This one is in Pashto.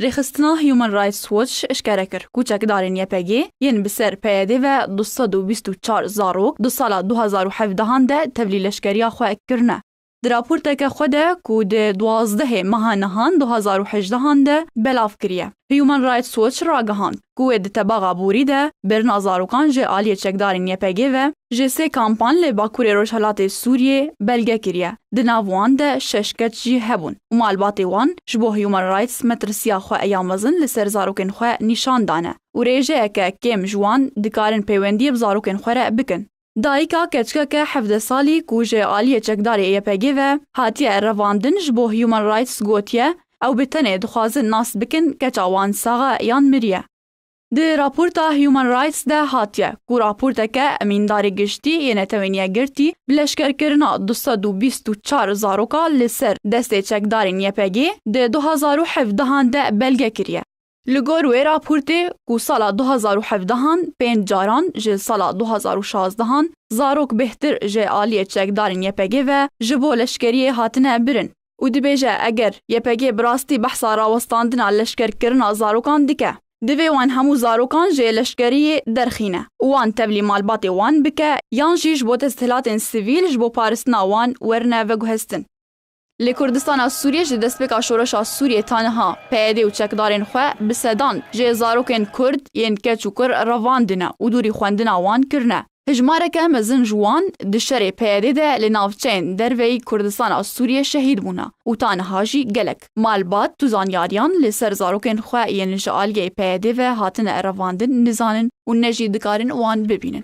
رخصتنا هیومن رایتس واتش اشکره کر کوچک دارین یپگی ین بسر پیاده و 224 زاروک دو سال 2017 ده تبلیل لشکریا خواه کرنه. در راپورتک خود کو ده 12 ماه نهان 2018 ده بلاف کریه. هیومن رایتس واتش را گهاند کو ده تباغا بوری ده برنا زاروکان جه آلیه چکدارین یپگی و جه سه کامپان لی باکور روشالات سوریه بلگه کریه. ده ناوان ده ششکت جی هبون. و مالباتی وان جبو هیومن رایتس مترسیا خواه ایام وزن لسر زاروکن خواه نشان دانه. و ریجه اکه کم جوان دکارن پیوندی بزاروکن خواه بکن. دایکا کچکه 17 سالی کوجه آلیه چکداری ایپگی و هاتیه رواندن جبو هیومن رایتس گوتیه او بتنه دخوازن ناس بکن کچاوان ساغا یان مریه. ده راپورتا هیومن رایتس ده هاتیه کو راپورتا که امینداری گشتی یه نتوینیه گرتی بلشکر کرنا 224 زاروکا لسر دسته چکدارین یپگی ده 2017 ده بلگه کریه. لگور وی راپورتی کو سال 2017 پین جاران جه سال 2016 زاروک بهتر جه آلیه چکدارین یپگی و جبو لشکری هاتنه برن. و دی بیجه اگر یپگی براستی بحثا راوستاندنا لشکر کرنا زاروکان دیکه. دوی وان همو زاروکان جه لشکری درخینه. وان تبلی مالبات وان بکه یان جیش بوت استحلات سیویل جبو پارستنا وان ورنه و گوهستن. لکردستان سوریه جه دستبکا شورش سوریه تانها پیاده و چکدارین خواه بسدان جه زاروکین کرد ین کچ و کر رواندنه و دوری خواندنه وان کرنه. هجماره که مزن جوان دشتر پیاده ده لناوچین دروی کردستان سوریه شهید بونه و تانها جی گلک. مالبات تو زانیاریان لسر زاروکین خواه ین جعالیه پیاده و هاتن رواندن نزانن و نجی دکارن وان ببینن.